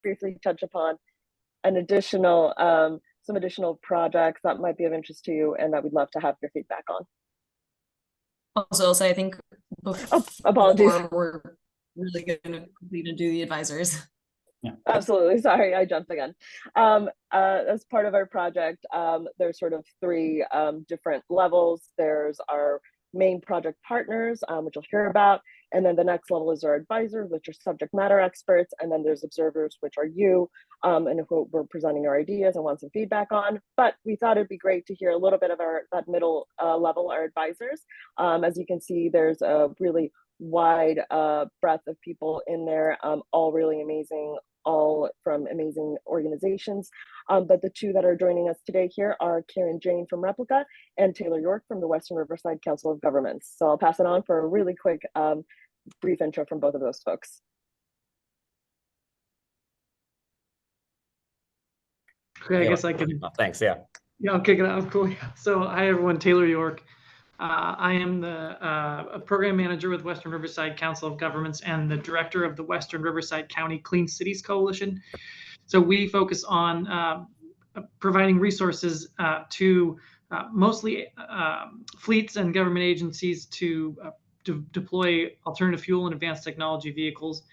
briefly touch upon some additional projects that might be of interest to you and that we'd love to have your feedback on. Also, I'll say I think apologies. we're really going to complete and do the advisors. Yeah. Absolutely. Sorry, I jumped again. As part of our project, there's sort of three different levels. There's our main project partners, which you'll hear about. And then the next level is our advisors, which are subject matter experts. And then there's observers, which are you, and who we're presenting our ideas and want some feedback on. But we thought it'd be great to hear a little bit of that middle level, our advisors. As you can see, there's a really wide breadth of people in there, all really amazing, all from amazing organizations. But the two that are joining us today here are Karen Jane from Replica and Taylor York from the Western Riverside Council of Governments. So I'll pass it on for a really quick brief intro from both of those folks. Okay, I guess I can. Oh, thanks, yeah. Yeah, I'll kick it off. Cool. So hi, everyone. Taylor York. I am the program manager with Western Riverside Council of Governments and the director of the Western Riverside County Clean Cities Coalition. So we focus on providing resources to mostly fleets and government agencies to deploy alternative fuel and advanced technology vehicles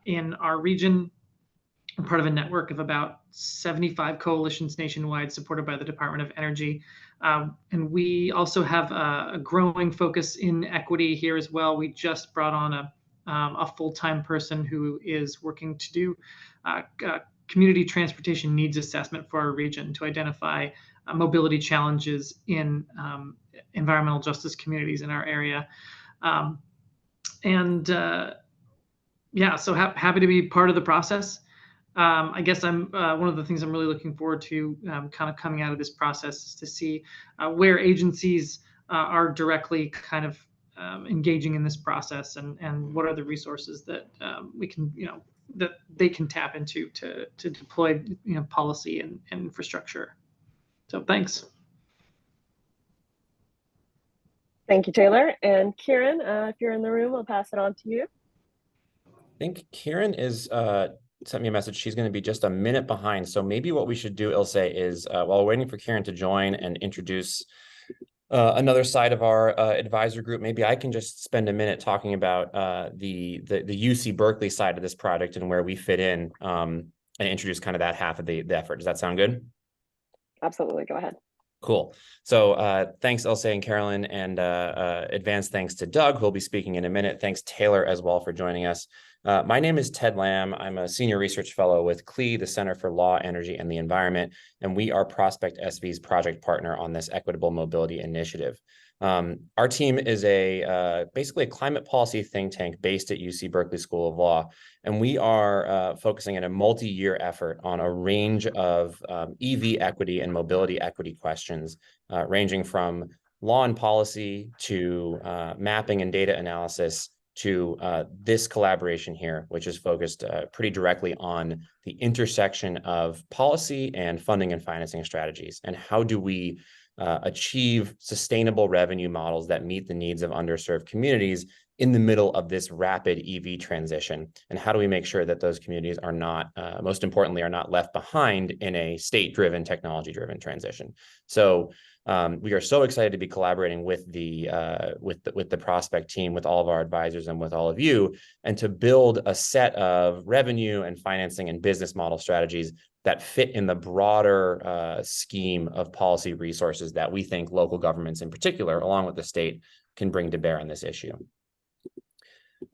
in our region. I'm part of a network of about 75 coalitions nationwide supported by the Department of Energy. And we also have a growing focus in equity here as well. We just brought on a full-time person who is working to do community transportation needs assessment for our region to identify mobility challenges in environmental justice communities in our area. Yeah, so happy to be part of the process. I guess I'm one of the things I'm really looking forward to kind of coming out of this process is to see where agencies are directly kind of engaging in this process and what are the resources that we can, that they can tap into to deploy, policy and infrastructure. So thanks. Thank you, Taylor. And Kieran, if you're in the room, I'll pass it on to you. I think Kieran is sent me a message. She's going to be just a minute behind. So maybe what we should do, Ilse, is while we're waiting for Kieran to join and introduce another side of our advisor group, maybe I can just spend a minute talking about the UC Berkeley side of this project and where we fit in and introduce kind of that half of the effort. Does that sound good? Absolutely. Go ahead. Cool. So thanks, Ilse and Carolyn, and advanced thanks to Doug, who will be speaking in a minute. Thanks, Taylor, as well, for joining us. My name is Ted Lamb. I'm a senior research fellow with CLEE, the Center for Law, Energy, and the Environment, and we are ProspectSV's project partner on this Equitable Mobility initiative. Our team is basically a climate policy think tank based at UC Berkeley School of Law, and we are focusing in a multi-year effort on a range of EV equity and mobility equity questions, ranging from law and policy to mapping and data analysis to this collaboration here, which is focused pretty directly on the intersection of policy and funding and financing strategies, and how do we achieve sustainable revenue models that meet the needs of underserved communities in the middle of this rapid EV transition? And how do we make sure that those communities are not, most importantly, are not left behind in a state-driven, technology-driven transition? So we are so excited to be collaborating with the Prospect team, with all of our advisors and with all of you, and to build a set of revenue and financing and business model strategies that fit in the broader scheme of policy resources that we think local governments in particular, along with the state, can bring to bear on this issue.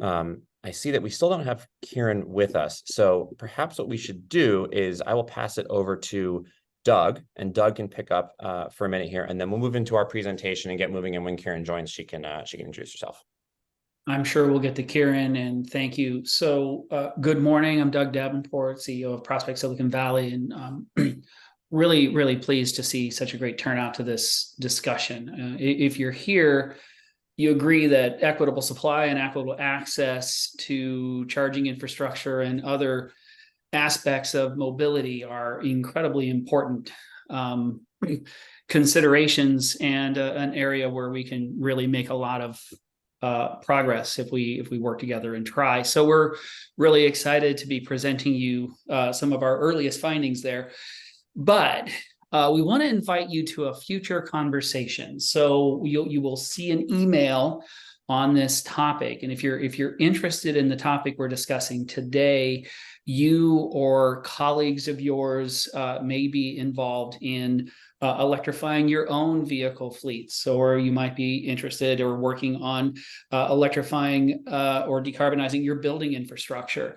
I see that we still don't have Kieran with us, so perhaps what we should do is I will pass it over to Doug, and Doug can pick up for a minute here, and then we'll move into our presentation and get moving. And when Kieran joins, she can introduce herself. I'm sure we'll get to Kieran, and thank you. So good morning. I'm Doug Davenport, CEO of Prospect Silicon Valley, and really, really pleased to see such a great turnout to this discussion. If you're here, you agree that equitable supply and equitable access to charging infrastructure and other aspects of mobility are incredibly important considerations and an area where we can really make a lot of progress if we work together and try. So we're really excited to be presenting you some of our earliest findings there. But we want to invite you to a future conversation. So you will see an email on this topic. And if you're interested in the topic we're discussing today, you or colleagues of yours may be involved in electrifying your own vehicle fleets, or you might be interested or working on electrifying or decarbonizing your building infrastructure.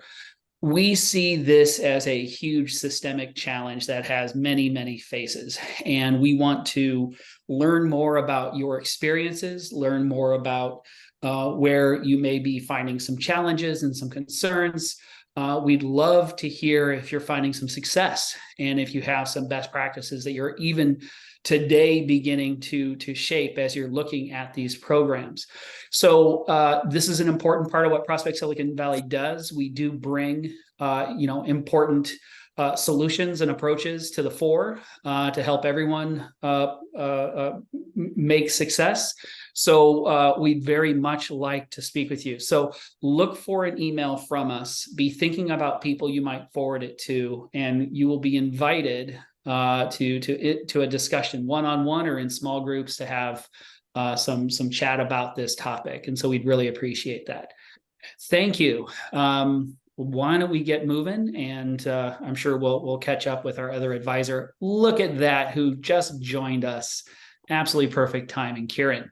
We see this as a huge systemic challenge that has many, many faces. And we want to learn more about your experiences, learn more about where you may be finding some challenges and some concerns. We'd love to hear if you're finding some success and if you have some best practices that you're even today beginning to shape as you're looking at these programs. So this is an important part of what Prospect Silicon Valley does. We do bring important solutions and approaches to the fore to help everyone make success. So we'd very much like to speak with you. So look for an email from us. Be thinking about people you might forward it to, and you will be invited to a discussion one-on-one or in small groups to have some chat about this topic. And so we'd really appreciate that. Thank you. Why don't we get moving? And I'm sure we'll catch up with our other advisor. Look at that, who just joined us. Absolutely perfect timing, Kieran.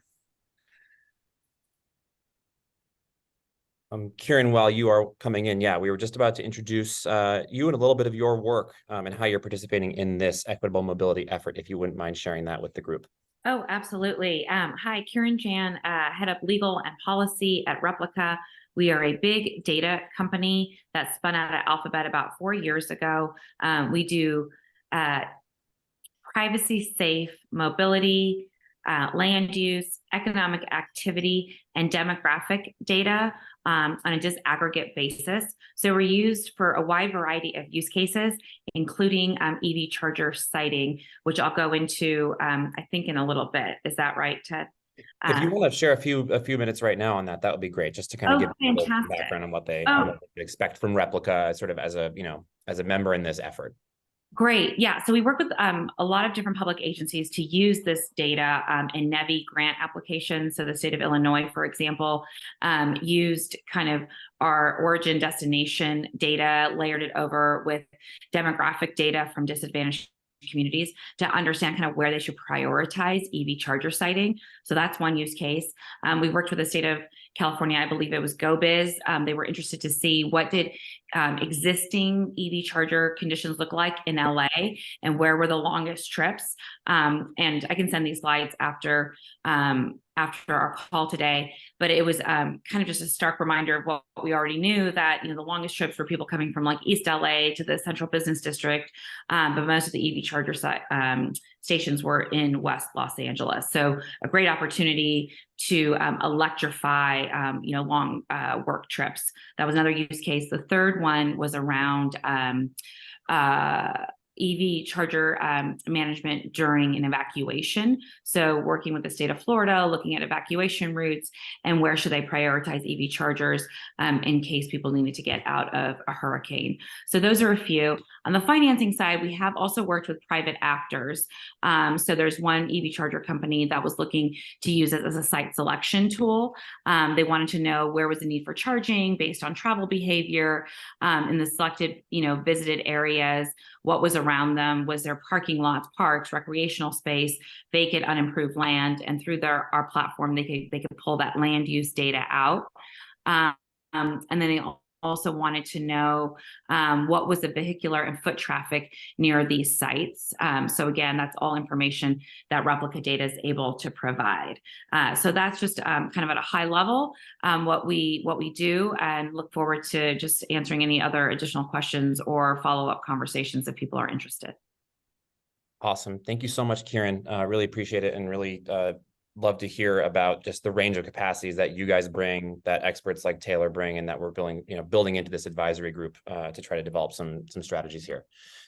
Kieran, while you are coming in, we were just about to introduce you and a little bit of your work and how you're participating in this equitable mobility effort, if you wouldn't mind sharing that with the group. Oh, absolutely. Hi, Kieran Jan, head up legal and policy at Replica. We are a big data company that spun out of Alphabet about 4 years ago. We do privacy safe mobility, land use, economic activity, and demographic data on a disaggregate basis. So we're used for a wide variety of use cases, including EV charger siting, which I'll go into, I think, in a little bit. Is that right, Ted? If you want to share a few minutes right now on that, that would be great, just to kind of give people some background on what they expect from Replica, sort of as a member in this effort. Great. Yeah. So we work with a lot of different public agencies to use this data in NEVI grant applications. So the state of Illinois, for example, used kind of our origin destination data, layered it over with demographic data from disadvantaged communities to understand kind of where they should prioritize EV charger siting. So that's one use case. We worked with the state of California, I believe it was GoBiz. They were interested to see what did existing EV charger conditions look like in LA and where were the longest trips. And I can send these slides after our call today, but it was kind of just a stark reminder of what we already knew, that the longest trips were people coming from like East LA to the Central Business District, but most of the EV charger stations were in West Los Angeles. So a great opportunity to electrify long work trips. That was another use case. The third one was around EV charger management during an evacuation. So working with the state of Florida, looking at evacuation routes and where should they prioritize EV chargers in case people needed to get out of a hurricane. So those are a few. On the financing side, we have also worked with private actors. So there's one EV charger company that was looking to use it as a site selection tool. They wanted to know where was the need for charging based on travel behavior in the selected, visited areas. What was around them? Was there parking lots, parks, recreational space, vacant, unimproved land? And through our platform, they could pull that land use data out. And then they also wanted to know what was the vehicular and foot traffic near these sites. So again, that's all information that Replica data is able to provide. So that's just kind of at a high level what we do, and look forward to just answering any other additional questions or follow-up conversations if people are interested. Awesome. Thank you so much, Kieran. Really appreciate it, and really love to hear about just the range of capacities that you guys bring, that experts like Taylor bring, and that we're building into this advisory group to try to develop some strategies here.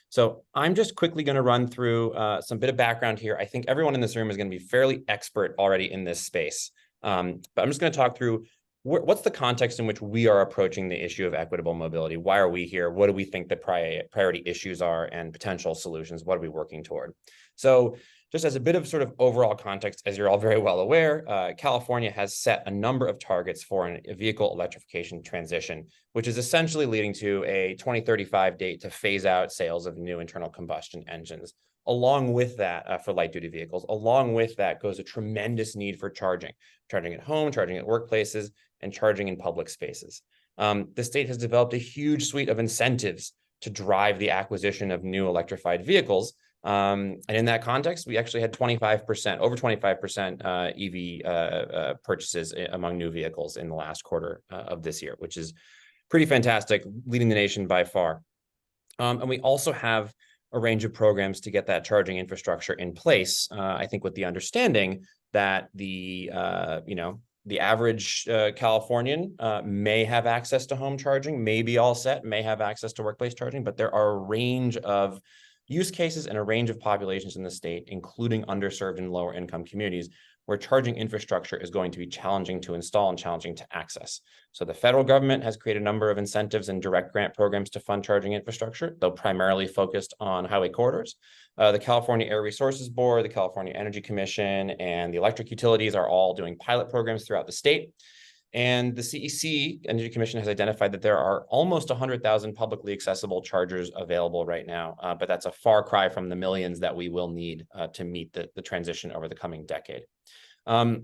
So I'm just quickly going to run through some bit of background here. I think everyone in this room is going to be fairly expert already in this space. But I'm just going to talk through what's the context in which we are approaching the issue of equitable mobility. Why are we here? What do we think the priority issues are and potential solutions? What are we working toward? So just as a bit of sort of overall context, as you're all very well aware, California has set a number of targets for a vehicle electrification transition, which is essentially leading to a 2035 date to phase out sales of new internal combustion engines. Along with that, for light-duty vehicles, along with that goes a tremendous need for charging at home, charging at workplaces, and charging in public spaces. The state has developed a huge suite of incentives to drive the acquisition of new electrified vehicles. And in that context, we actually had over 25% EV purchases among new vehicles in the last quarter of this year, which is pretty fantastic, leading the nation by far. And we also have a range of programs to get that charging infrastructure in place. I think with the understanding that the average Californian may have access to home charging, may be all set, may have access to workplace charging, but there are a range of use cases and a range of populations in the state, including underserved and lower income communities, where charging infrastructure is going to be challenging to install and challenging to access. So the federal government has created a number of incentives and direct grant programs to fund charging infrastructure, though primarily focused on highway corridors. The California Air Resources Board, the California Energy Commission, and the electric utilities are all doing pilot programs throughout the state. And the CEC, Energy Commission, has identified that there are almost 100,000 publicly accessible chargers available right now, but that's a far cry from the millions that we will need to meet the transition over the coming decade. And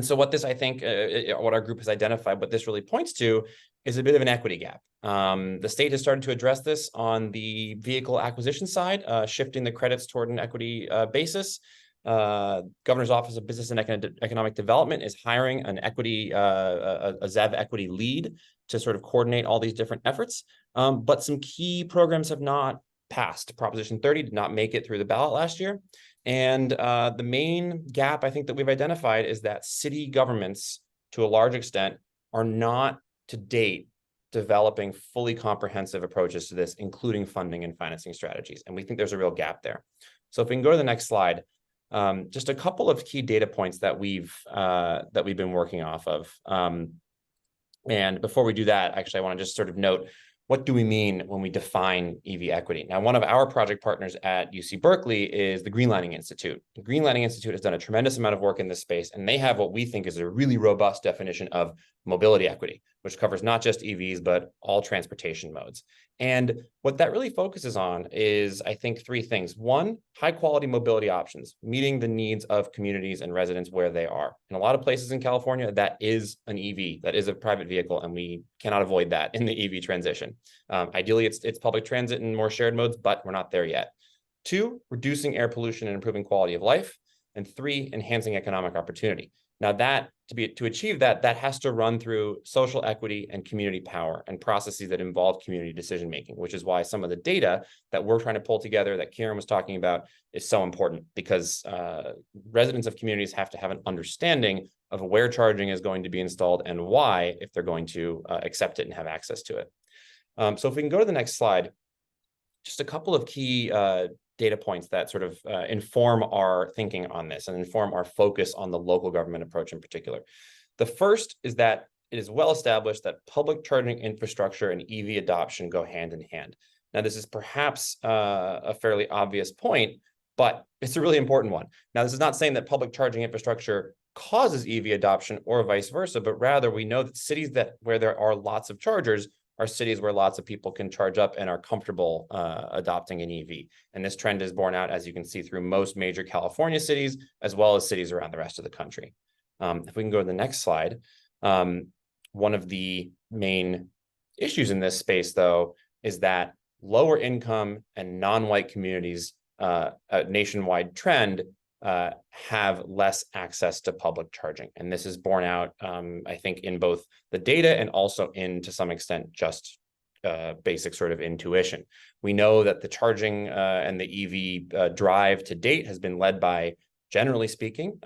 so what this, I think, what our group has identified, what this really points to is a bit of an equity gap. The state has started to address this on the vehicle acquisition side, shifting the credits toward an equity basis. Governor's Office of Business and Economic Development is hiring an equity, a ZEV equity lead to sort of coordinate all these different efforts. But some key programs have not passed. Proposition 30 did not make it through the ballot last year. And the main gap I think that we've identified is that city governments, to a large extent, are not to date developing fully comprehensive approaches to this, including funding and financing strategies. And we think there's a real gap there. So if we can go to the next slide, just a couple of key data points that we've been working off of. And before we do that, actually, I want to just sort of note, what do we mean when we define EV equity? Now, one of our project partners at UC Berkeley is the Greenlining Institute. The Greenlining Institute has done a tremendous amount of work in this space, and they have what we think is a really robust definition of mobility equity, which covers not just EVs, but all transportation modes. And what that really focuses on is, I think, three things. One, high quality mobility options, meeting the needs of communities and residents where they are. In a lot of places in California, that is an EV, that is a private vehicle, and we cannot avoid that in the EV transition. Ideally, it's public transit and more shared modes, but we're not there yet. Two, reducing air pollution and improving quality of life. And three, enhancing economic opportunity. Now that to achieve that has to run through social equity and community power and processes that involve community decision making, which is why some of the data that we're trying to pull together that Kieran was talking about is so important, because residents of communities have to have an understanding of where charging is going to be installed and why, if they're going to accept it and have access to it. So if we can go to the next slide, just a couple of key data points that sort of inform our thinking on this and inform our focus on the local government approach in particular. The first is that it is well established that public charging infrastructure and EV adoption go hand in hand. Now, this is perhaps a fairly obvious point, but it's a really important one. Now, this is not saying that public charging infrastructure causes EV adoption or vice versa, but rather we know that cities where there are lots of chargers are cities where lots of people can charge up and are comfortable adopting an EV. And this trend is borne out, as you can see, through most major California cities, as well as cities around the rest of the country. If we can go to the next slide, one of the main issues in this space, though, is that lower income and non-white communities, a nationwide trend, have less access to public charging. And this is borne out, I think, in both the data and also in, to some extent, just basic sort of intuition. We know that the charging and the EV drive to date has been led by, generally speaking,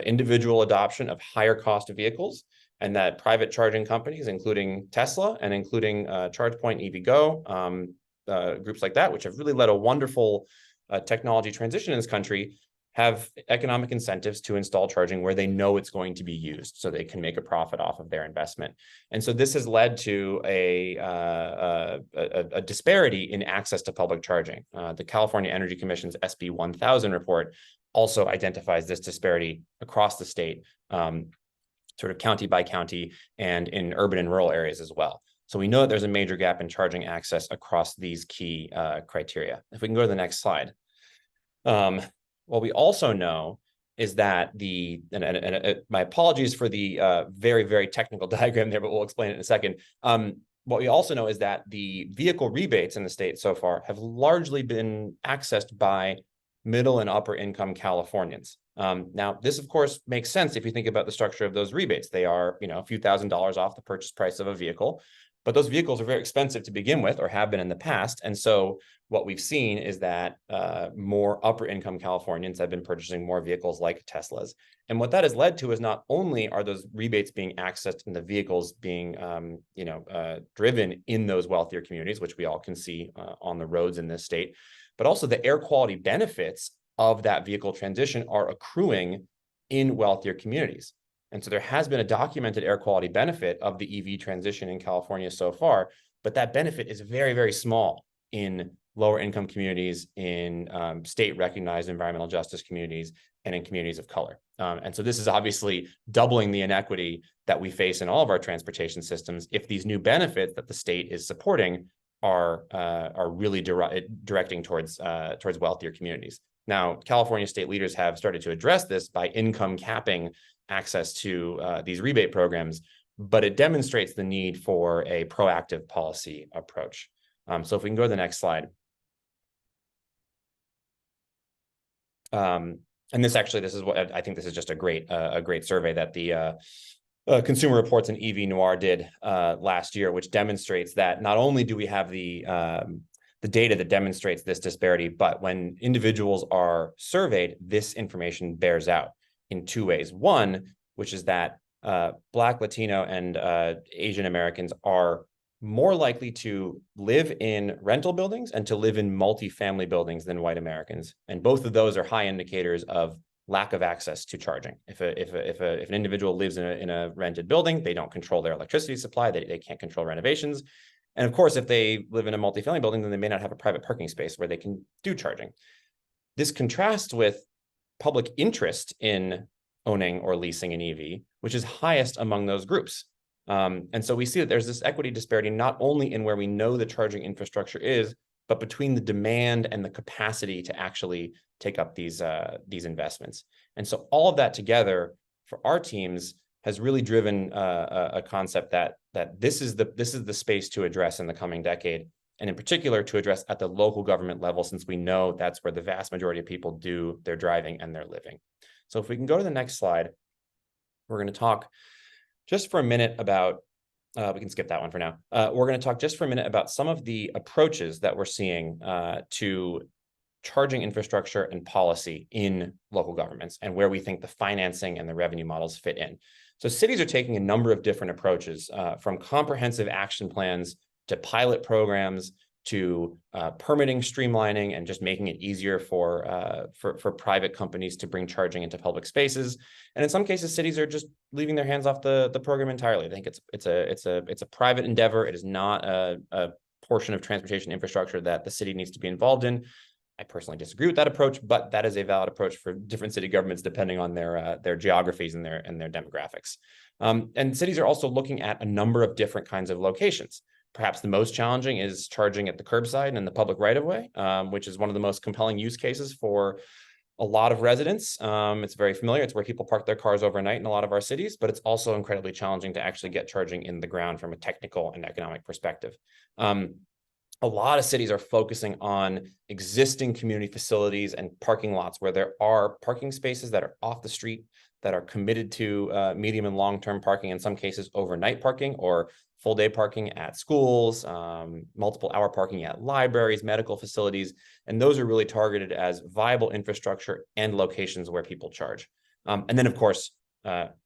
individual adoption of higher cost vehicles, and that private charging companies, including Tesla and including ChargePoint, EVgo, groups like that, which have really led a wonderful technology transition in this country, have economic incentives to install charging where they know it's going to be used so they can make a profit off of their investment. And so this has led to a disparity in access to public charging. The California Energy Commission's SB 1000 report also identifies this disparity across the state, sort of county by county and in urban and rural areas as well. So we know that there's a major gap in charging access across these key criteria. If we can go to the next slide. What we also know is that my apologies for the very, very technical diagram there, but we'll explain it in a second. What we also know is that the vehicle rebates in the state so far have largely been accessed by middle and upper income Californians. Now, this, of course, makes sense if you think about the structure of those rebates. They are, a few $1,000s off the purchase price of a vehicle, but those vehicles are very expensive to begin with, or have been in the past. And so what we've seen is that more upper income Californians have been purchasing more vehicles like Teslas. And what that has led to is not only are those rebates being accessed and the vehicles being, driven in those wealthier communities, which we all can see on the roads in this state, but also the air quality benefits of that vehicle transition are accruing in wealthier communities. And so there has been a documented air quality benefit of the EV transition in California so far, but that benefit is very, very small in lower income communities, in state recognized environmental justice communities, and in communities of color. And so this is obviously doubling the inequity that we face in all of our transportation systems if these new benefits that the state is supporting are really directing towards wealthier communities. Now, California state leaders have started to address this by income capping access to these rebate programs, but it demonstrates the need for a proactive policy approach. So if we can go to the next slide. And this is what I think this is just a great survey that the Consumer Reports and EV Noir did last year, which demonstrates that not only do we have the data that demonstrates this disparity, but when individuals are surveyed, this information bears out in two ways. One, which is that Black, Latino, and Asian Americans are more likely to live in rental buildings and to live in multifamily buildings than white Americans. And both of those are high indicators of lack of access to charging. If an individual lives in a rented building, they don't control their electricity supply, they can't control renovations. And of course, if they live in a multifamily building, then they may not have a private parking space where they can do charging. This contrasts with public interest in owning or leasing an EV, which is highest among those groups. And so we see that there's this equity disparity, not only in where we know the charging infrastructure is, but between the demand and the capacity to actually take up these investments. And so all of that together for our teams has really driven a concept that this is the space to address in the coming decade, and in particular to address at the local government level, since we know that's where the vast majority of people do their driving and their living. So if we can go to the next slide, we're going to talk just for a minute about, we can skip that one for now. We're going to talk just for a minute about some of the approaches that we're seeing to charging infrastructure and policy in local governments and where we think the financing and the revenue models fit in. So cities are taking a number of different approaches, from comprehensive action plans to pilot programs to permitting streamlining and just making it easier for private companies to bring charging into public spaces. And in some cases, cities are just leaving their hands off the program entirely. I think it's a private endeavor. It is not a portion of transportation infrastructure that the city needs to be involved in. I personally disagree with that approach, but that is a valid approach for different city governments depending on their geographies and their demographics. And cities are also looking at a number of different kinds of locations. Perhaps the most challenging is charging at the curbside and the public right-of-way, which is one of the most compelling use cases for a lot of residents. It's very familiar. It's where people park their cars overnight in a lot of our cities, but it's also incredibly challenging to actually get charging in the ground from a technical and economic perspective. A lot of cities are focusing on existing community facilities and parking lots where there are parking spaces that are off the street, that are committed to medium and long-term parking, in some cases overnight parking or full-day parking at schools, multiple hour parking at libraries, medical facilities, and those are really targeted as viable infrastructure and locations where people charge. And then, of course,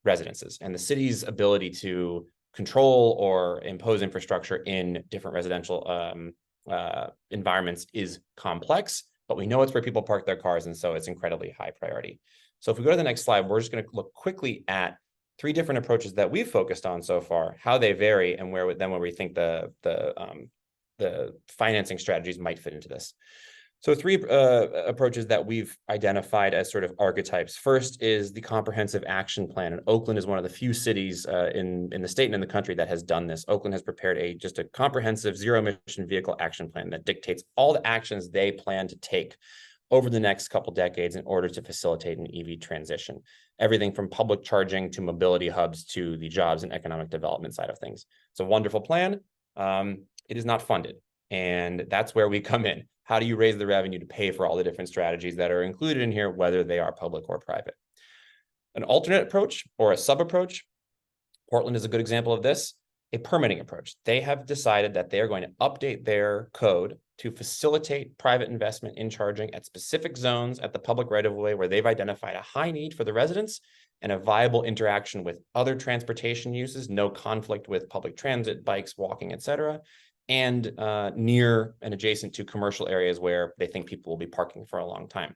residences and the city's ability to control or impose infrastructure in different residential environments is complex, but we know it's where people park their cars, and so it's incredibly high priority. So if we go to the next slide, we're just going to look quickly at 3 different approaches that we've focused on so far, how they vary, and where we think the financing strategies might fit into this. So 3 approaches that we've identified as sort of archetypes. First is the comprehensive action plan. And Oakland is one of the few cities in the state and in the country that has done this. Oakland has prepared just a comprehensive zero-emission vehicle action plan that dictates all the actions they plan to take over the next couple decades in order to facilitate an EV transition. Everything from public charging to mobility hubs to the jobs and economic development side of things. It's a wonderful plan. It is not funded. And that's where we come in. How do you raise the revenue to pay for all the different strategies that are included in here, whether they are public or private? An alternate approach or a sub-approach, Portland is a good example of this, a permitting approach. They have decided that they are going to update their code to facilitate private investment in charging at specific zones at the public right-of-way where they've identified a high need for the residents and a viable interaction with other transportation uses, no conflict with public transit, bikes, walking, et cetera, and near and adjacent to commercial areas where they think people will be parking for a long time.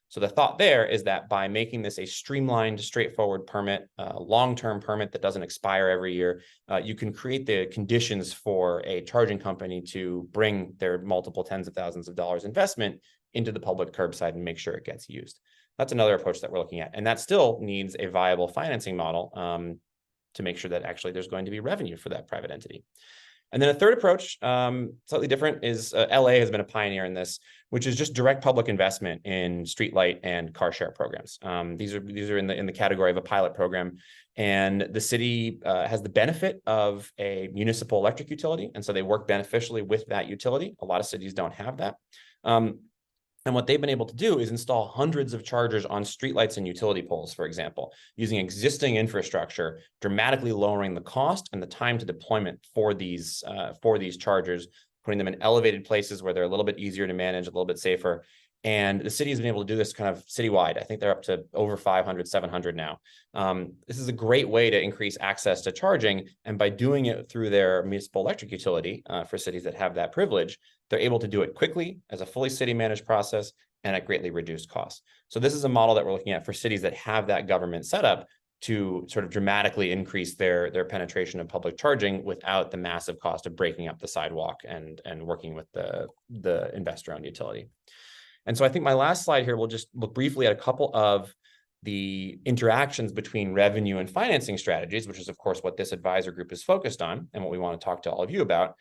So the thought there is that by making this a streamlined, straightforward permit, long-term permit that doesn't expire every year, you can create the conditions for a charging company to bring their multiple tens of thousands of dollars investment into the public curbside and make sure it gets used. That's another approach that we're looking at. And that still needs a viable financing model to make sure that actually there's going to be revenue for that private entity. And then a third approach, slightly different, is LA has been a pioneer in this, which is just direct public investment in streetlight and car share programs. These are in the category of a pilot program, and the city has the benefit of a municipal electric utility, and so they work beneficially with that utility. A lot of cities don't have that. And what they've been able to do is install hundreds of chargers on streetlights and utility poles, for example, using existing infrastructure, dramatically lowering the cost and the time to deployment for these chargers, putting them in elevated places where they're a little bit easier to manage, a little bit safer. And the city has been able to do this kind of citywide. I think they're up to over 500, 700 now. This is a great way to increase access to charging. And by doing it through their municipal electric utility for cities that have that privilege, they're able to do it quickly as a fully city managed process and at greatly reduced costs. So this is a model that we're looking at for cities that have that government setup to sort of dramatically increase their penetration of public charging without the massive cost of breaking up the sidewalk and working with the investor-owned utility. And so I think my last slide here will just look briefly at a couple of the interactions between revenue and financing strategies, which is, of course, what this advisor group is focused on and what we want to talk to all of you about,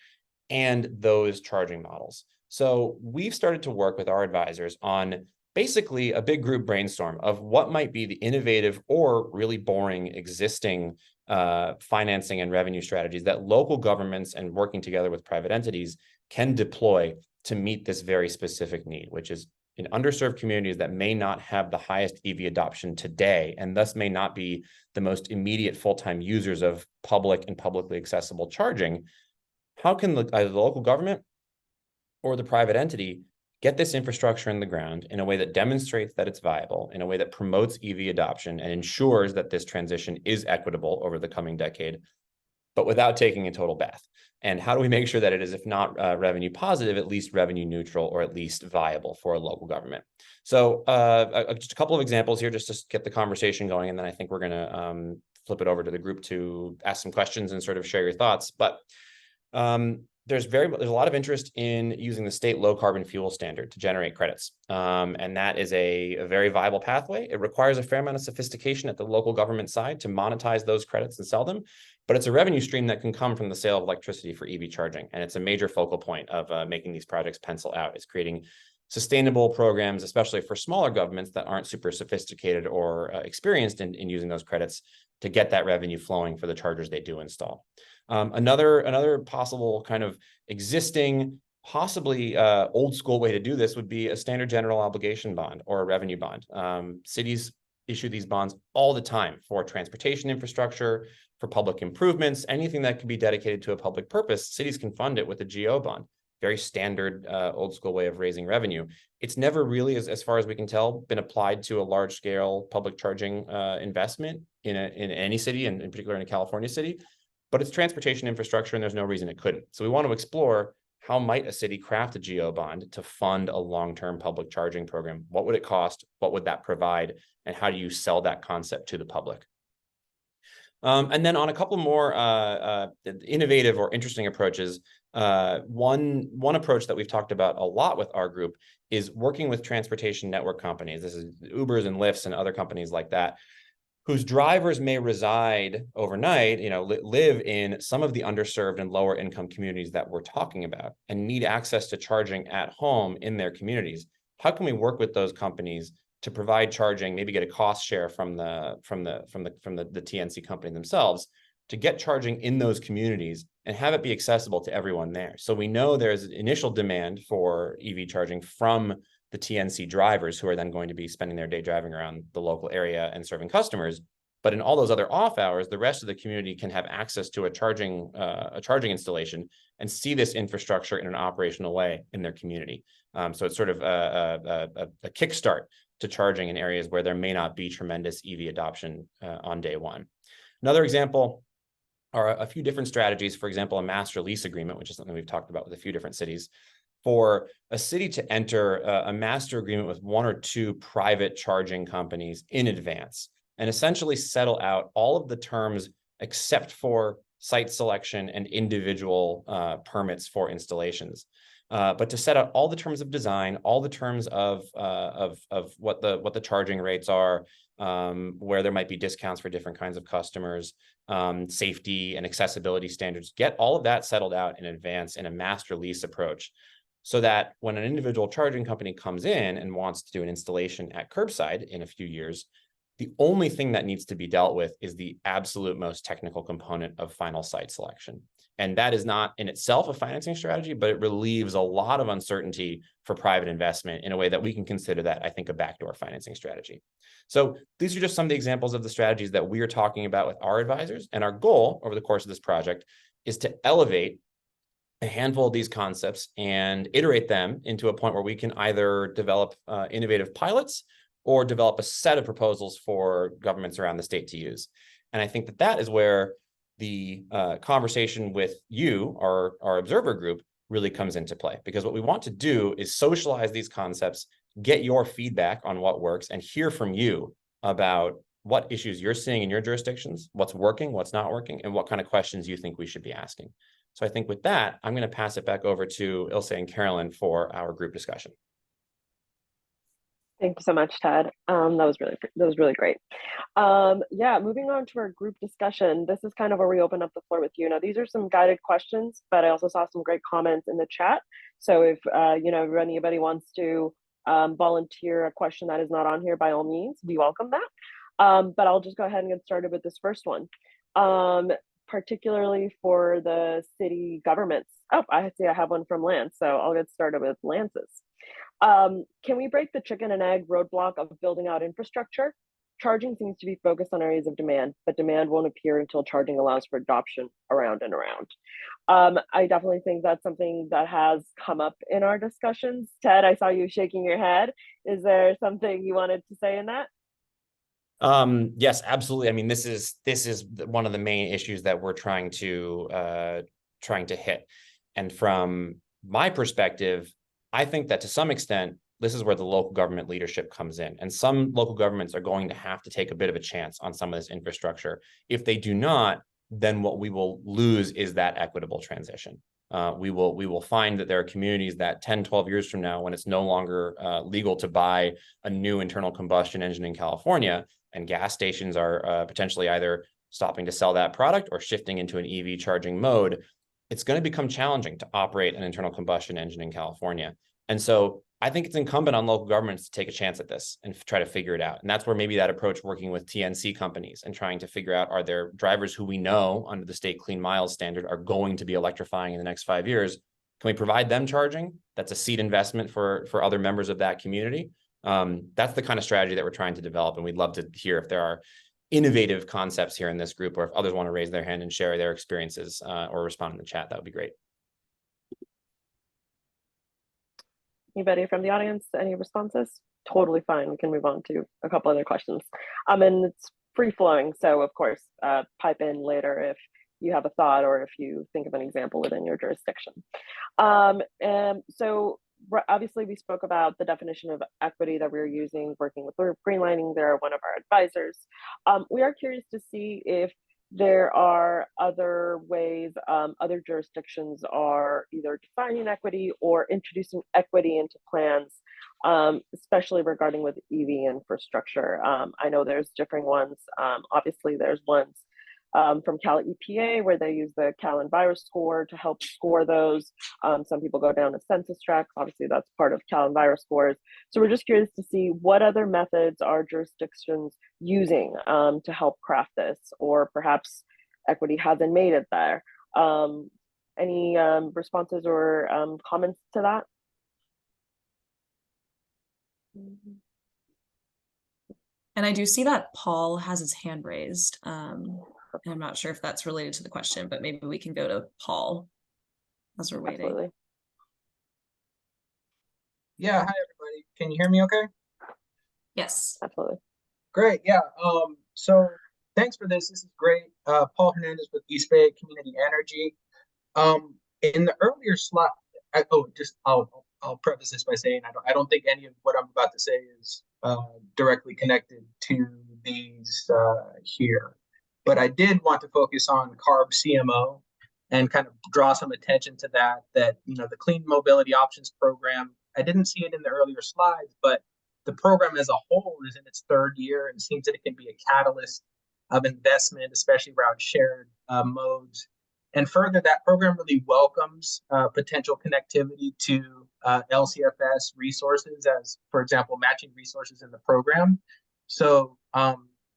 and those charging models. So we've started to work with our advisors on basically a big group brainstorm of what might be the innovative or really boring existing financing and revenue strategies that local governments and working together with private entities can deploy to meet this very specific need, which is in underserved communities that may not have the highest EV adoption today, and thus may not be the most immediate full-time users of public and publicly accessible charging. How can either the local government or the private entity get this infrastructure in the ground in a way that demonstrates that it's viable, in a way that promotes EV adoption and ensures that this transition is equitable over the coming decade, but without taking a total bath? And how do we make sure that it is, if not revenue positive, at least revenue neutral, or at least viable for a local government? So just a couple of examples here just to get the conversation going, and then I think we're going to flip it over to the group to ask some questions and sort of share your thoughts. But there's a lot of interest in using the state low carbon fuel standard to generate credits. And that is a very viable pathway. It requires a fair amount of sophistication at the local government side to monetize those credits and sell them. But it's a revenue stream that can come from the sale of electricity for EV charging. And it's a major focal point of making these projects pencil out. It's creating sustainable programs, especially for smaller governments that aren't super sophisticated or experienced in using those credits to get that revenue flowing for the chargers they do install. Another possible kind of existing, possibly old school way to do this would be a standard general obligation bond or a revenue bond. Cities issue these bonds all the time for transportation infrastructure, for public improvements, anything that can be dedicated to a public purpose. Cities can fund it with a GO bond. Very standard old school way of raising revenue. It's never really, as far as we can tell, been applied to a large scale public charging investment in any city, and in particular in a California city. But it's transportation infrastructure, and there's no reason it couldn't. So we want to explore how might a city craft a geo bond to fund a long-term public charging program? What would it cost? What would that provide? And how do you sell that concept to the public? And then on a couple more innovative or interesting approaches, one approach that we've talked about a lot with our group is working with transportation network companies. This is Ubers and Lyfts and other companies like that, whose drivers may reside overnight, live in some of the underserved and lower income communities that we're talking about and need access to charging at home in their communities. How can we work with those companies to provide charging, maybe get a cost share from the TNC company themselves to get charging in those communities and have it be accessible to everyone there? So we know there's initial demand for EV charging from the TNC drivers who are then going to be spending their day driving around the local area and serving customers. But in all those other off hours, the rest of the community can have access to a charging installation and see this infrastructure in an operational way in their community. So it's sort of a kickstart to charging in areas where there may not be tremendous EV adoption on day one. Another example are a few different strategies. For example, a master lease agreement, which is something we've talked about with a few different cities, for a city to enter a master agreement with one or two private charging companies in advance and essentially settle out all of the terms except for site selection and individual permits for installations. But to set out all the terms of design, all the terms of what the charging rates are, where there might be discounts for different kinds of customers, safety and accessibility standards, get all of that settled out in advance in a master lease approach, so that when an individual charging company comes in and wants to do an installation at curbside in a few years, the only thing that needs to be dealt with is the absolute most technical component of final site selection. And that is not in itself a financing strategy, but it relieves a lot of uncertainty for private investment in a way that we can consider that, I think, a backdoor financing strategy. So these are just some of the examples of the strategies that we are talking about with our advisors. And our goal over the course of this project is to elevate a handful of these concepts and iterate them into a point where we can either develop innovative pilots or develop a set of proposals for governments around the state to use. And I think that that is where the conversation with you, our observer group, really comes into play. Because what we want to do is socialize these concepts, get your feedback on what works, and hear from you about what issues you're seeing in your jurisdictions, what's working, what's not working, and what kind of questions you think we should be asking. So I think with that, I'm going to pass it back over to Ilse and Carolyn for our group discussion. Thank you so much, Ted. That was really great. Yeah, moving on to our group discussion. This is kind of where we open up the floor with you. Now, these are some guided questions, but I also saw some great comments in the chat. So if if anybody wants to volunteer a question that is not on here, by all means, we welcome that. But I'll just go ahead and get started with this first one. Particularly for the city governments. Oh, I see I have one from Lance, so I'll get started with Lance's. Can we break the chicken and egg roadblock of building out infrastructure? Charging seems to be focused on areas of demand, but demand won't appear until charging allows for adoption around and around. I definitely think that's something that has come up in our discussions. Ted, I saw you shaking your head. Is there something you wanted to say in that? Yes, absolutely. I mean, this is one of the main issues that we're trying to hit. And from my perspective, I think that to some extent, this is where the local government leadership comes in. And some local governments are going to have to take a bit of a chance on some of this infrastructure. If they do not, then what we will lose is that equitable transition. We will find that there are communities that 10, 12 years from now, when it's no longer legal to buy a new internal combustion engine in California, and gas stations are potentially either stopping to sell that product or shifting into an EV charging mode, it's going to become challenging to operate an internal combustion engine in California. And so I think it's incumbent on local governments to take a chance at this and try to figure it out. And that's where maybe that approach, working with TNC companies and trying to figure out, are there drivers who we know under the state clean miles standard are going to be electrifying in the next 5 years? Can we provide them charging? That's a seed investment for other members of that community. That's the kind of strategy that we're trying to develop. And we'd love to hear if there are innovative concepts here in this group, or if others want to raise their hand and share their experiences or respond in the chat, that would be great. Anybody from the audience, any responses? Totally fine. We can move on to a couple other questions. And it's free flowing. So of course, pipe in later if you have a thought or if you think of an example within your jurisdiction. And so obviously we spoke about the definition of equity that we're using, working with Greenlining. They're one of our advisors. We are curious to see if there are other ways, other jurisdictions are either defining equity or introducing equity into plans, especially regarding with EV infrastructure. I know there's different ones. Obviously, there's ones from Cal EPA where they use the Cal Enviro score to help score those. Some people go down to census tracts. Obviously, that's part of Cal Enviro scores. So we're just curious to see what other methods are jurisdictions using to help craft this, or perhaps equity hasn't made it there. Any responses or comments to that? And I do see that Paul has his hand raised. I'm not sure if that's related to the question, but maybe we can go to Paul as we're waiting. Absolutely. Yeah, hi everybody. Can you hear me okay? Yes. Absolutely. Great, yeah. So thanks for this. This is great. Paul Hernandez with East Bay Community Energy. In the earlier slide, I'll preface this by saying I don't think any of what I'm about to say is directly connected to these here. But I did want to focus on CARB CMO and kind of draw some attention to that, you know, the Clean Mobility Options Program, I didn't see it in the earlier slides, but the program as a whole is in its third year and seems that it can be a catalyst of investment, especially around shared modes. And further, that program really welcomes potential connectivity to LCFS resources, as, for example, matching resources in the program. So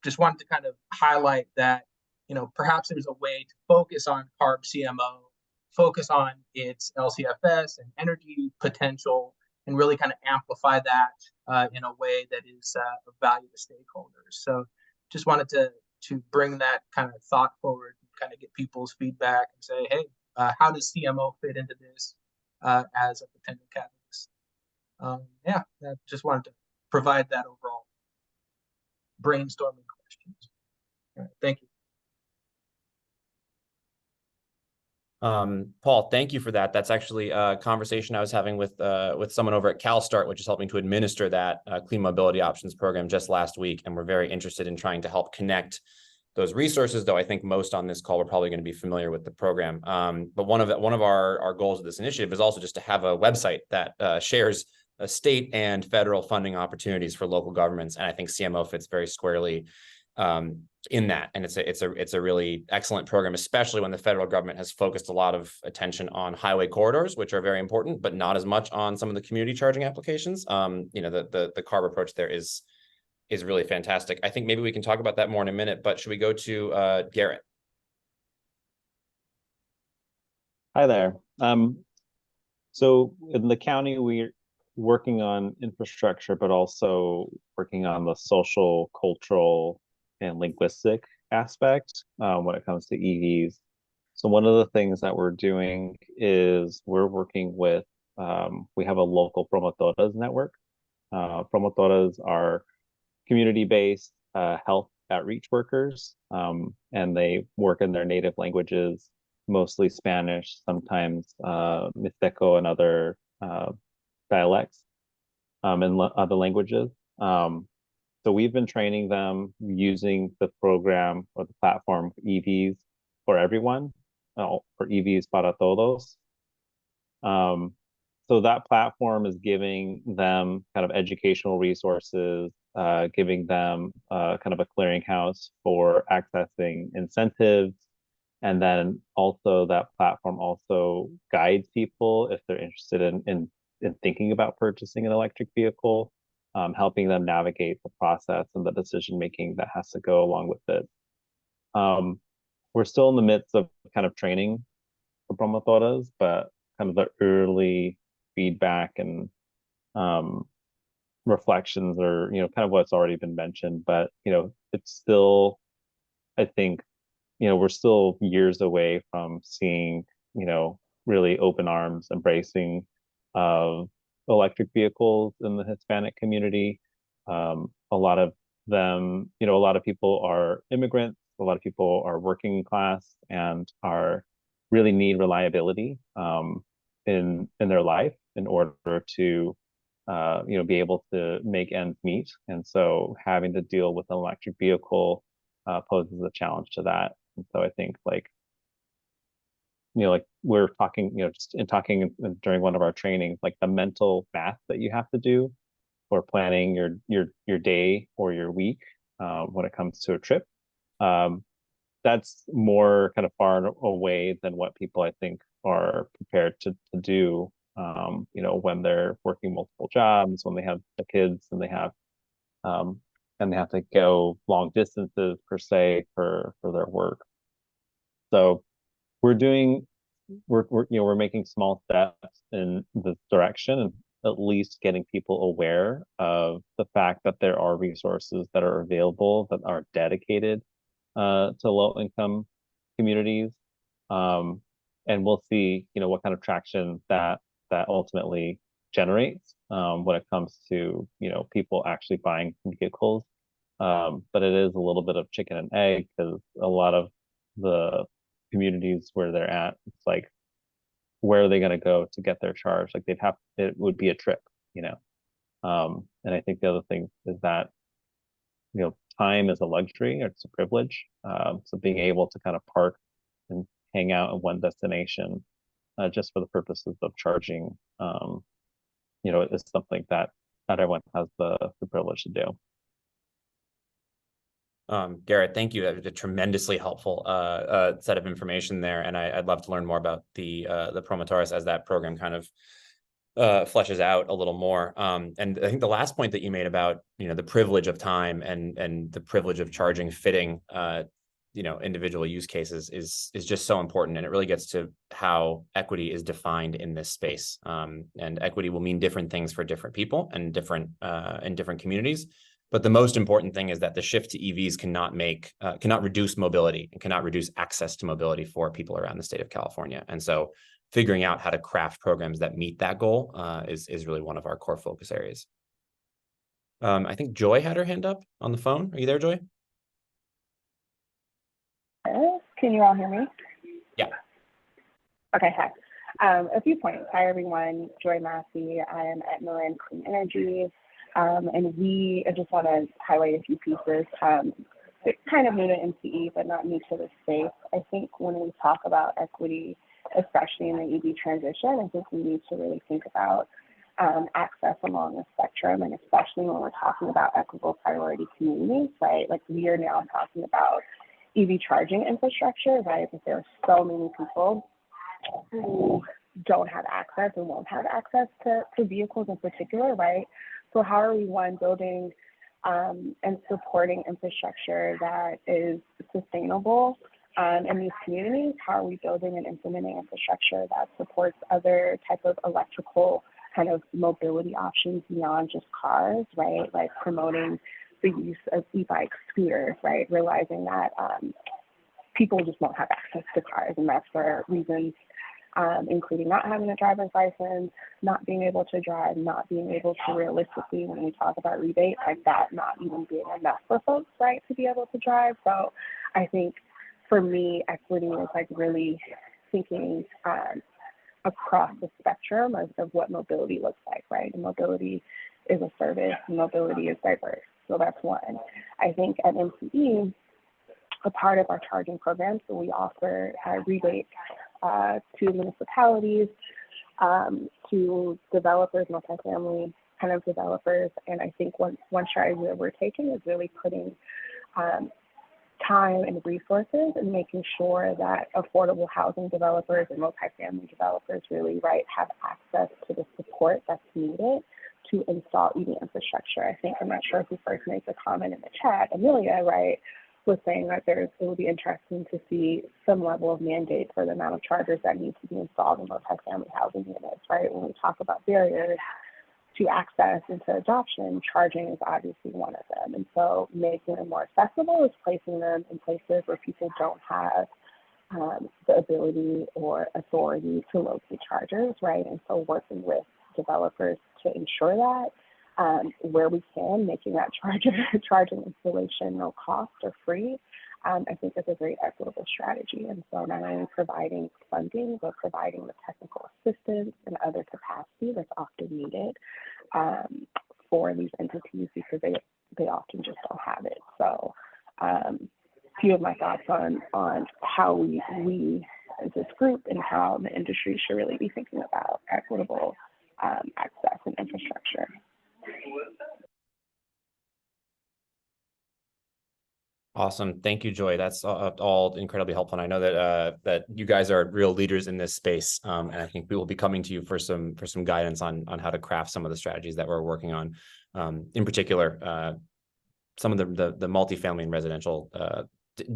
just wanted to kind of highlight that, you know, perhaps there's a way to focus on CARB CMO, focus on its LCFS and energy potential, and really kind of amplify that in a way that is of value to stakeholders. So just wanted to bring that kind of thought forward, kind of get people's feedback and say, hey, how does CMO fit into this as a potential catalyst? Yeah, I just wanted to provide that overall brainstorming questions. All right, thank you. Paul, thank you for that. That's actually a conversation I was having with someone over at CalSTART, which is helping to administer that Clean Mobility Options program just last week. And we're very interested in trying to help connect those resources, though I think most on this call are probably going to be familiar with the program. But one of our goals of this initiative is also just to have a website that shares state and federal funding opportunities for local governments. And I think CMO fits very squarely in that. And it's a really excellent program, especially when the federal government has focused a lot of attention on highway corridors, which are very important, but not as much on some of the community charging applications. You know, the CARB approach there is really fantastic. I think maybe we can talk about that more in a minute, but should we go to Garrett? Hi there. So in the county, we're working on infrastructure, but also working on the social, cultural, and linguistic aspect when it comes to EVs. So one of the things that we're doing is we're working with, we have a local promotoras network. Promotoras are community-based health outreach workers, and they work in their native languages, mostly Spanish, sometimes Mixteco and other dialects and other languages. So we've been training them using the program or the platform EVs for everyone, for EVs para todos. So that platform is giving them kind of educational resources, giving them kind of a clearinghouse for accessing incentives. And then also that platform also guides people if they're interested in thinking about purchasing an electric vehicle, helping them navigate the process and the decision-making that has to go along with it. We're still in the midst of kind of training the promotoras, but kind of the early feedback and reflections are, you know, kind of what's already been mentioned, but, you know, it's still, I think, you know, we're still years away from seeing, you know, really open arms embracing of electric vehicles in the Hispanic community. A lot of them, you know, a lot of people are immigrants A lot of people are working class and are really need reliability in their life in order to be able to make ends meet. And so having to deal with an electric vehicle poses a challenge to that. And so I think like we're talking, just in talking during one of our trainings, like the mental math that you have to do for planning your day or your week when it comes to a trip. That's more kind of far away than what people I think are prepared to do. When they're working multiple jobs, when they have the kids and they have to go long distances per se for their work. So we're making small steps in this direction and at least getting people aware of the fact that there are resources that are available that are dedicated to low-income communities, and we'll see what kind of traction that ultimately generates when it comes to people actually buying vehicles. But it is a little bit of chicken and egg because a lot of the communities where they're at, it's like, where are they going to go to get their charge? Like it would be a trip, and I think the other thing is that time is a luxury, or it's a privilege. So being able to kind of park and hang out in one destination just for the purposes of charging, is something that not everyone has the privilege to do. Garrett, thank you. That was a tremendously helpful set of information there, and I'd love to learn more about the Promotoris as that program kind of fleshes out a little more. And I think the last point that you made about the privilege of time and the privilege of charging fitting individual use cases is just so important, and it really gets to how equity is defined in this space. And equity will mean different things for different people and different in different communities. But the most important thing is that the shift to EVs cannot reduce mobility and cannot reduce access to mobility for people around the state of California. And so figuring out how to craft programs that meet that goal is really one of our core focus areas. I think Joy had her hand up on the phone. Are you there, Joy? Can you all hear me? Yeah. Okay, hi. A few points. Hi, everyone. Joy Massey. I am at Marin Clean Energy. And I just want to highlight a few pieces. It's kind of new to MCE, but not new to the space. I think when we talk about equity, especially in the EV transition, I think we need to really think about access along the spectrum, and especially when we're talking about equitable priority communities, right? Like we are now talking about EV charging infrastructure, right? But there are so many people who don't have access and won't have access to vehicles in particular, right? So how are we, one, building and supporting infrastructure that is sustainable in these communities? How are we building and implementing infrastructure that supports other type of electrical kind of mobility options beyond just cars, right? Like promoting the use of e-bikes, scooters, right? Realizing that people just won't have access to cars, and that's for reasons including not having a driver's license, not being able to drive, not being able to realistically, when we talk about rebates, like that not even being enough for folks, right, to be able to drive. So I think for me, equity is like really thinking across the spectrum of what mobility looks like, right? And mobility is a service, and mobility is diverse. So that's one. I think at MCE, a part of our charging program, so we offer rebates to municipalities, to developers, multifamily kind of developers. And I think one strategy that we're taking is really putting time and resources and making sure that affordable housing developers and multifamily developers really, right, have access to the support that's needed to install EV infrastructure. I think, I'm not sure who first made the comment in the chat, Amelia, right, was saying that it would be interesting to see some level of mandate for the amount of chargers that need to be installed in multifamily housing units, right? When we talk about barriers to access and to adoption, charging is obviously one of them. And so making them more accessible is placing them in places where people don't have the ability or authority to locate chargers, right? And so working with developers to ensure that where we can, making that charging installation no cost or free, I think is a great equitable strategy. And so not only providing funding, but providing the technical assistance and other capacity that's often needed for these entities, because they often just don't have it. So few of my thoughts on how we as this group and how the industry should really be thinking about equitable access and infrastructure. Awesome. Thank you, Joy. That's all incredibly helpful. And I know that that you guys are real leaders in this space. And I think we will be coming to you for some guidance on how to craft some of the strategies that we're working on. In particular, some of the multifamily and residential,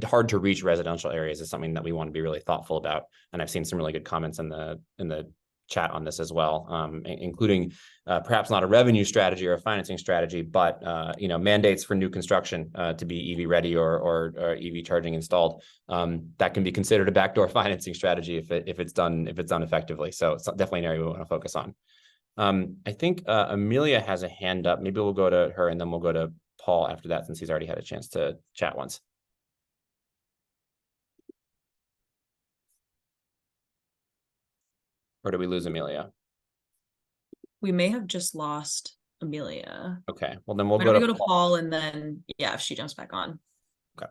hard to reach residential areas is something that we want to be really thoughtful about. And I've seen some really good comments in the chat on this as well, including perhaps not a revenue strategy or a financing strategy, but mandates for new construction to be EV ready or EV charging installed. That can be considered a backdoor financing strategy if it's done effectively. So it's definitely an area we want to focus on. I think Amelia has a hand up. Maybe we'll go to her and then we'll go to Paul after that, since he's already had a chance to chat once. Or did we lose Amelia? We may have just lost Amelia. Okay, well then we'll Why go don't to we go to Paul, and then if she jumps back on. Okay.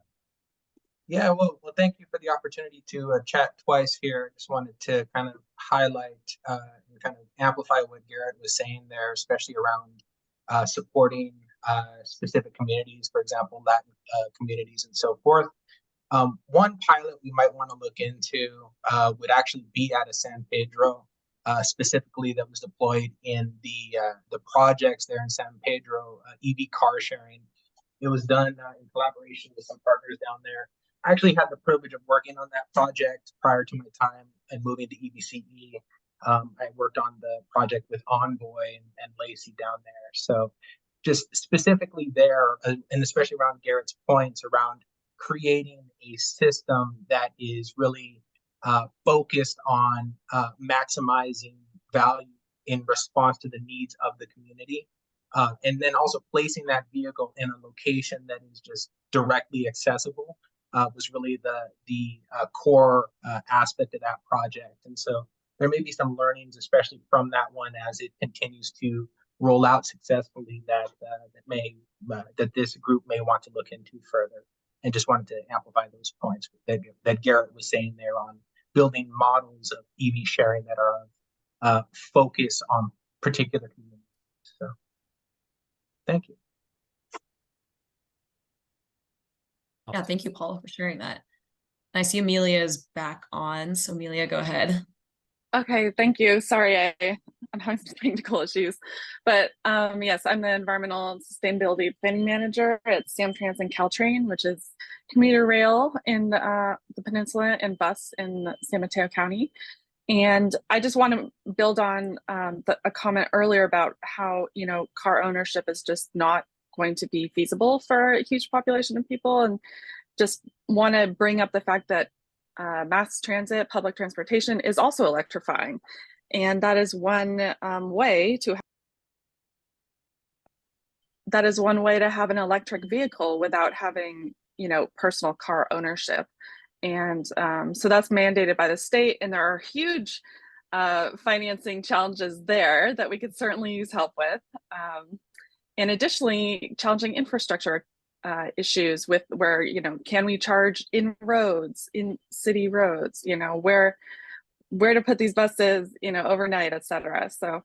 Yeah, well, thank you for the opportunity to chat twice here. Just wanted to kind of highlight and kind of amplify what Garrett was saying there, especially around supporting specific communities, for example, Latin communities and so forth. One pilot we might want to look into would actually be out of San Pedro, specifically that was deployed in the projects there in San Pedro, EV car sharing. It was done in collaboration with some partners down there. I actually had the privilege of working on that project prior to my time and moving to EVCE. I worked on the project with Envoy and Lacey down there. So just specifically there, and especially around Garrett's points around creating a system that is really focused on maximizing value in response to the needs of the community. And then also placing that vehicle in a location that is just directly accessible was really the core aspect of that project. And so there may be some learnings, especially from that one, as it continues to roll out successfully, that this group may want to look into further. And just wanted to amplify those points that Garrett was saying there on building models of EV sharing that are of focus on particular communities. So, thank you. Yeah, thank you, Paul, for sharing that. I see Amelia is back on, so Amelia, go ahead. Okay, thank you. Sorry, I'm having some technical issues, but yes, I'm the Environmental Sustainability Planning Manager at Samtrans and Caltrain, which is commuter rail in the peninsula and bus in San Mateo County. And I just want to build on a comment earlier about how, car ownership is just not going to be feasible for a huge population of people, and just want to bring up the fact that mass transit, public transportation is also electrifying. And that is one way to have an electric vehicle without having, personal car ownership. And so that's mandated by the state, and there are huge financing challenges there that we could certainly use help with. And additionally, challenging infrastructure issues with where, can we charge in roads, in city roads, where to put these buses, overnight, et cetera. So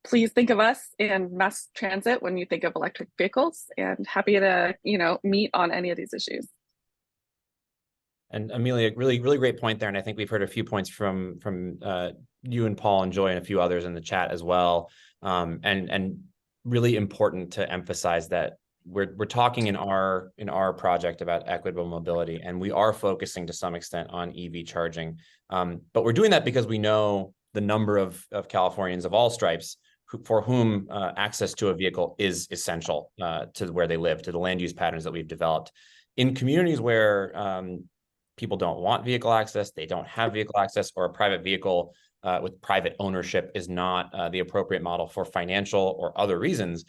please think of us in mass transit when you think of electric vehicles, and happy to, meet on any of these issues. And Amelia, really, really great point there. And I think we've heard a few points from you and Paul and Joy and a few others in the chat as well. And really important to emphasize that we're talking in our project about equitable mobility, and we are focusing to some extent on EV charging. But we're doing that because we know the number of Californians of all stripes for whom access to a vehicle is essential to where they live, to the land use patterns that we've developed. In communities where people don't want vehicle access, they don't have vehicle access, or a private vehicle with private ownership is not the appropriate model for financial or other reasons,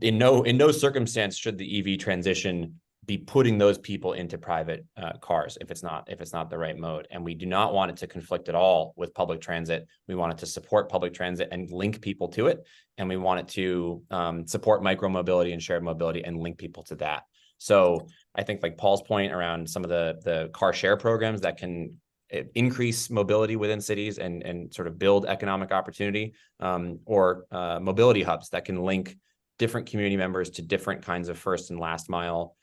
in no circumstance should the EV transition be putting those people into private cars if it's not the right mode. And we do not want it to conflict at all with public transit. We want it to support public transit and link people to it. And we want it to support micromobility and shared mobility and link people to that. So I think like Paul's point around some of the car share programs that can increase mobility within cities and sort of build economic opportunity, or mobility hubs that can link different community members to different kinds of first and last mile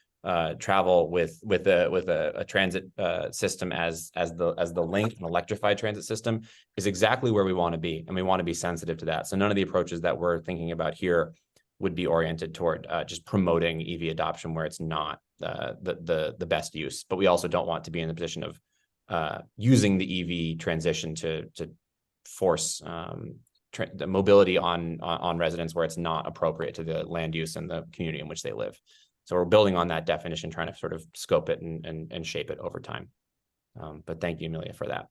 travel with a transit system as the link, an electrified transit system, is exactly where we want to be, and we want to be sensitive to that. So none of the approaches that we're thinking about here would be oriented toward just promoting EV adoption where it's not the best use. But we also don't want to be in the position of using the EV transition to force the mobility on residents where it's not appropriate to the land use and the community in which they live. So we're building on that definition, trying to sort of scope it and shape it over time. But thank you, Amelia, for that.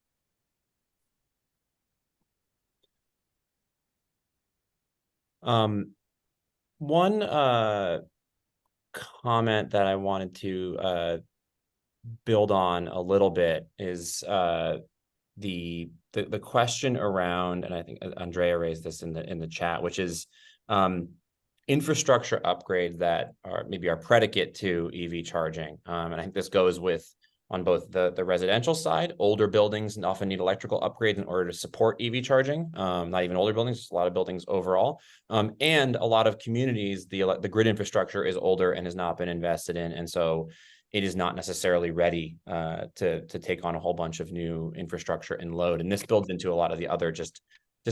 One comment that I wanted to build on a little bit is the question around, and I think Andrea raised this in the chat, which is infrastructure upgrades that are predicate to EV charging. And I think this goes with on both the residential side. Older buildings often need electrical upgrades in order to support EV charging. Not even older buildings, just a lot of buildings overall. And a lot of communities, the grid infrastructure is older and has not been invested in. And so it is not necessarily ready to take on a whole bunch of new infrastructure and load. And this builds into a lot of the other just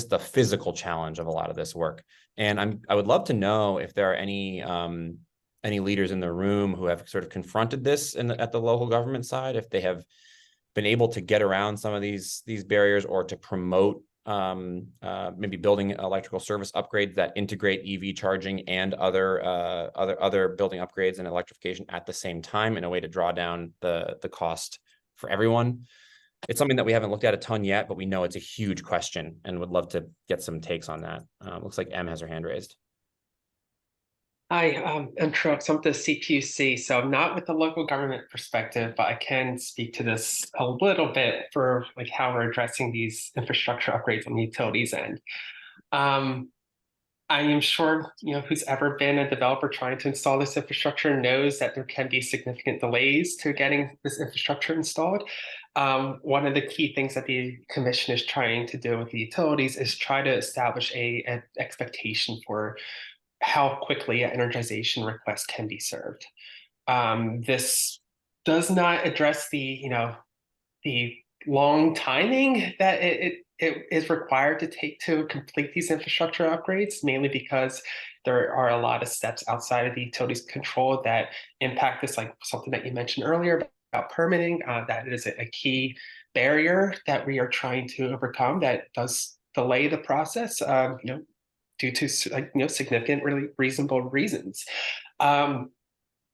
the physical challenge of a lot of this work. And I would love to know if there are any leaders in the room who have sort of confronted this at the local government side, if they have been able to get around some of these barriers or to promote maybe building electrical service upgrades that integrate EV charging and other building upgrades and electrification at the same time in a way to draw down the cost for everyone. It's something that we haven't looked at a ton yet, but we know it's a huge question and would love to get some takes on that. Looks like Em has her hand raised. Hi, I'm Trucks. I'm with the CPUC, so I'm not with the local government perspective, but I can speak to this a little bit for like how we're addressing these infrastructure upgrades on the utilities end. I am sure who's ever been a developer trying to install this infrastructure knows that there can be significant delays to getting this infrastructure installed. One of the key things that the commission is trying to do with the utilities is try to establish an expectation for how quickly an energization request can be served. This does not address the long timing that it is required to take to complete these infrastructure upgrades, mainly because there are a lot of steps outside of the utilities control that impact this, like something that you mentioned earlier about permitting. That is a key barrier that we are trying to overcome that does delay the process, due to significant, really reasonable reasons.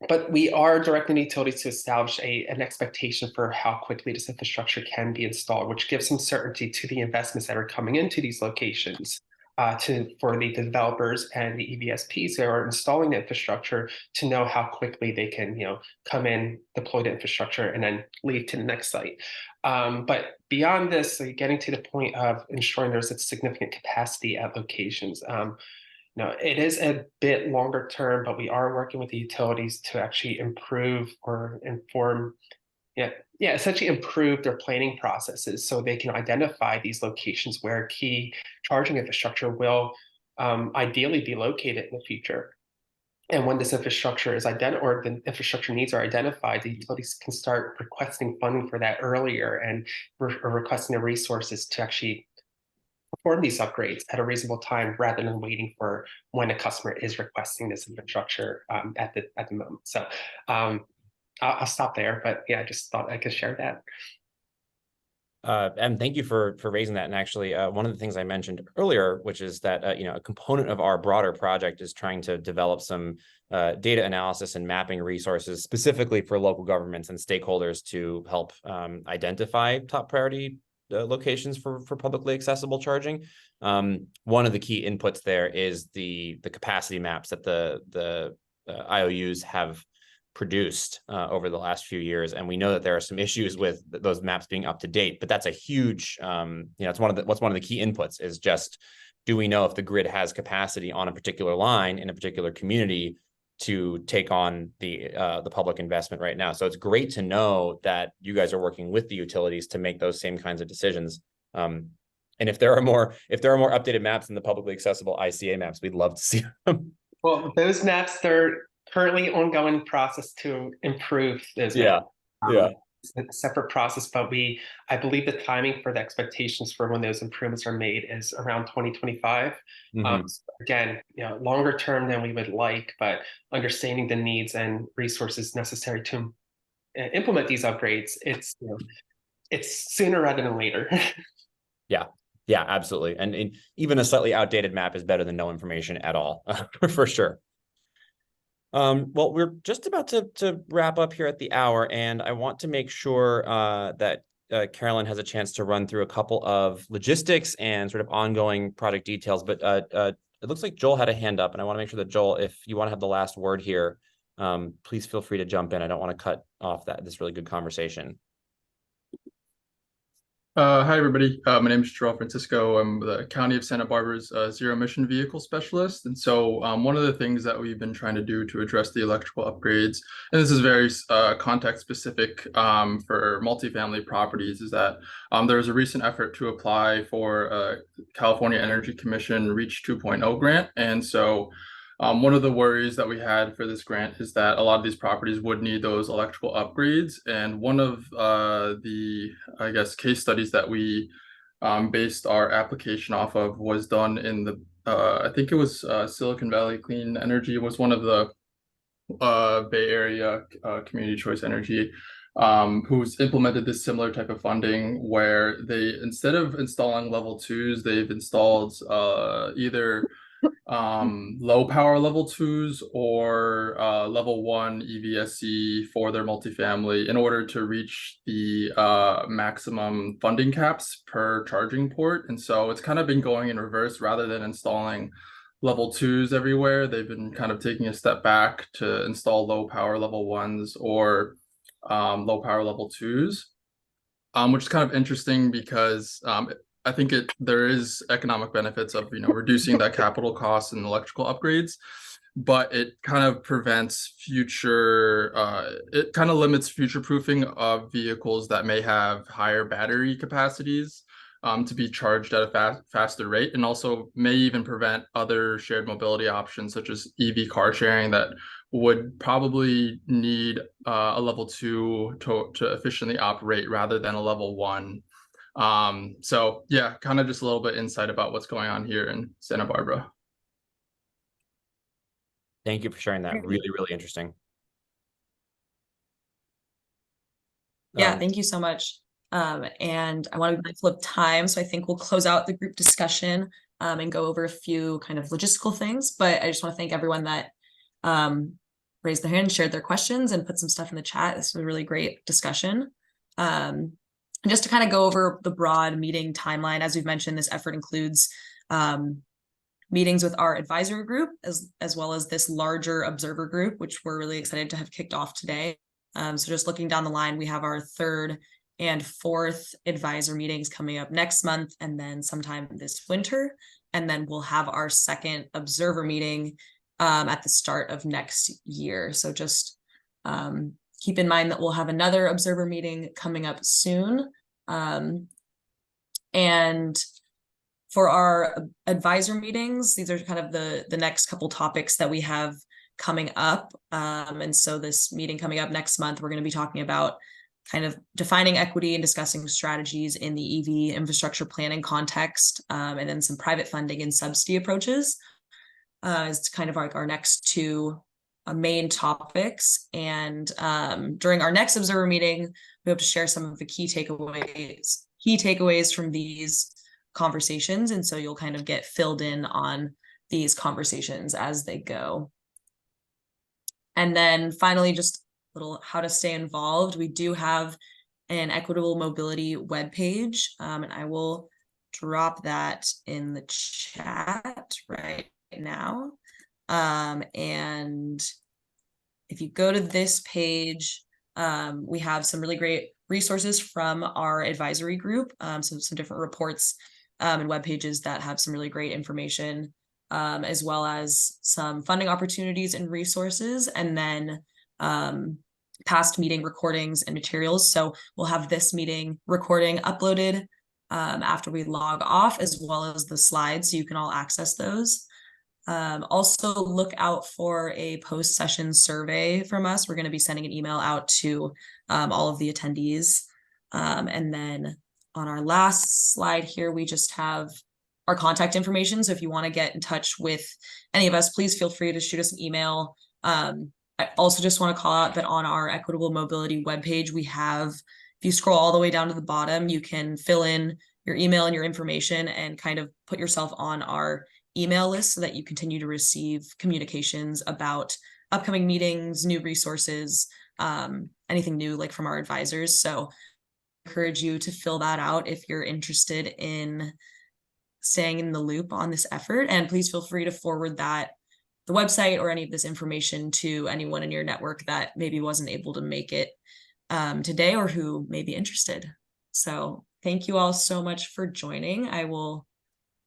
But we are directing utilities to establish an expectation for how quickly this infrastructure can be installed, which gives some certainty to the investments that are coming into these locations, for the developers and the EVSPs who are installing the infrastructure to know how quickly they can come in, deploy the infrastructure, and then leave to the next site. But beyond this, getting to the point of ensuring there's a significant capacity at locations. It is a bit longer term, but we are working with the utilities to actually improve or inform, essentially improve their planning processes so they can identify these locations where key charging infrastructure will ideally be located in the future. And when this infrastructure is identified, or the infrastructure needs are identified, the utilities can start requesting funding for that earlier and requesting the resources to actually perform these upgrades at a reasonable time rather than waiting for when a customer is requesting this infrastructure at the moment. So I'll stop there, but I just thought I could share that. And thank you for raising that. And actually, one of the things I mentioned earlier, which is that a component of our broader project is trying to develop some data analysis and mapping resources specifically for local governments and stakeholders to help identify top priority locations for publicly accessible charging. One of the key inputs there is the capacity maps that the IOUs have produced over the last few years, and we know that there are some issues with those maps being up to date. But that's a huge, it's one of the key inputs is just, do we know if the grid has capacity on a particular line in a particular community to take on the public investment right now? So it's great to know that you guys are working with the utilities to make those same kinds of decisions. And if there are more updated maps than the publicly accessible ICA maps, we'd love to see them. Well, those maps, they're currently ongoing process to improve those maps. It's a separate process, but I believe the timing for the expectations for when those improvements are made is around 2025. So again, longer term than we would like, but understanding the needs and resources necessary to implement these upgrades, it's sooner rather than later. Yeah, absolutely. And even a slightly outdated map is better than no information at all, for sure. Well, we're just about to wrap up here at the hour, and I want to make sure that Carolyn has a chance to run through a couple of logistics and sort of ongoing project details. But it looks like Joel had a hand up, and I want to make sure that, Joel, if you want to have the last word here, please feel free to jump in. I don't want to cut off this really good conversation. Hi, everybody. My name is Joel Francisco. I'm the County of Santa Barbara's zero emission vehicle specialist. And so one of the things that we've been trying to do to address the electrical upgrades, and this is very context specific for multifamily properties, is that there was a recent effort to apply for California Energy Commission REACH 2.0 grant. And so one of the worries that we had for this grant is that a lot of these properties would need those electrical upgrades. And one of the, I guess, case studies that we based our application off of was done in the, I think it was Silicon Valley Clean Energy. It was one of the Bay Area Community Choice Energy who's implemented this similar type of funding where they, instead of installing level 2s, they've installed either low power level 2s or level 1 EVSE for their multifamily in order to reach the maximum funding caps per charging port. And so it's kind of been going in reverse. Rather than installing level 2s everywhere, they've been kind of taking a step back to install low power level 1s or low power level 2s, which is kind of interesting because I think there is economic benefits of reducing that capital cost and electrical upgrades, but it kind of prevents it kind of limits future proofing of vehicles that may have higher battery capacities to be charged at a faster rate, and also may even prevent other shared mobility options such as EV car sharing that would probably need a level 2 to efficiently operate rather than a level 1. So yeah, kind of just a little bit insight about what's going on here in Santa Barbara. Thank you for sharing that. Really, really interesting. Yeah, thank you so much. And I want to be mindful of time, so I think we'll close out the group discussion and go over a few kind of logistical things. But I just want to thank everyone that raised their hand, shared their questions, and put some stuff in the chat. This was a really great discussion. And just to kind of go over the broad meeting timeline, as we've mentioned, this effort includes meetings with our advisory group as well as this larger observer group, which we're really excited to have kicked off today. So just looking down the line, we have our 3rd and 4th advisor meetings coming up next month, and then sometime this winter. And then we'll have our 2nd observer meeting at the start of next year. So just keep in mind that we'll have another observer meeting coming up soon. And for our advisor meetings, these are kind of the next couple topics that we have coming up. And so this meeting coming up next month, we're going to be talking about kind of defining equity and discussing strategies in the EV infrastructure planning context, and then some private funding and subsidy approaches is kind of like our next 2 main topics. And during our next observer meeting, we hope to share some of the key takeaways from these conversations. And so you'll kind of get filled in on these conversations as they go. And then finally, just a little how to stay involved. We do have an Equitable Mobility webpage, and I will drop that in the chat right now. And if if you go to this page, we have some really great resources from our advisory group, so some different reports and web pages that have some really great information, as well as some funding opportunities and resources, and then past meeting recordings and materials. So we'll have this meeting recording uploaded after we log off, as well as the slides, so you can all access those. Also look out for a post-session survey from us. We're going to be sending an email out to all of the attendees. And then on our last slide here, we just have our contact information. So if you want to get in touch with any of us, please feel free to shoot us an email. I also just want to call out that on our Equitable Mobility webpage, we have, if you scroll all the way down to the bottom, you can fill in your email and your information and kind of put yourself on our email list so that you continue to receive communications about upcoming meetings, new resources, anything new like from our advisors. So I encourage you to fill that out if you're interested in staying in the loop on this effort. And please feel free to forward the website or any of this information to anyone in your network that maybe wasn't able to make it today or who may be interested. So thank you all so much for joining. I will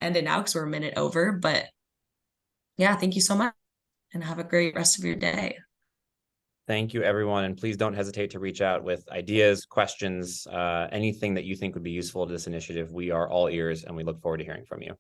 end it now because we're a minute over, but yeah, thank you so much and have a great rest of your day. Thank you, everyone. And please don't hesitate to reach out with ideas, questions, anything that you think would be useful to this initiative. We are all ears and we look forward to hearing from you.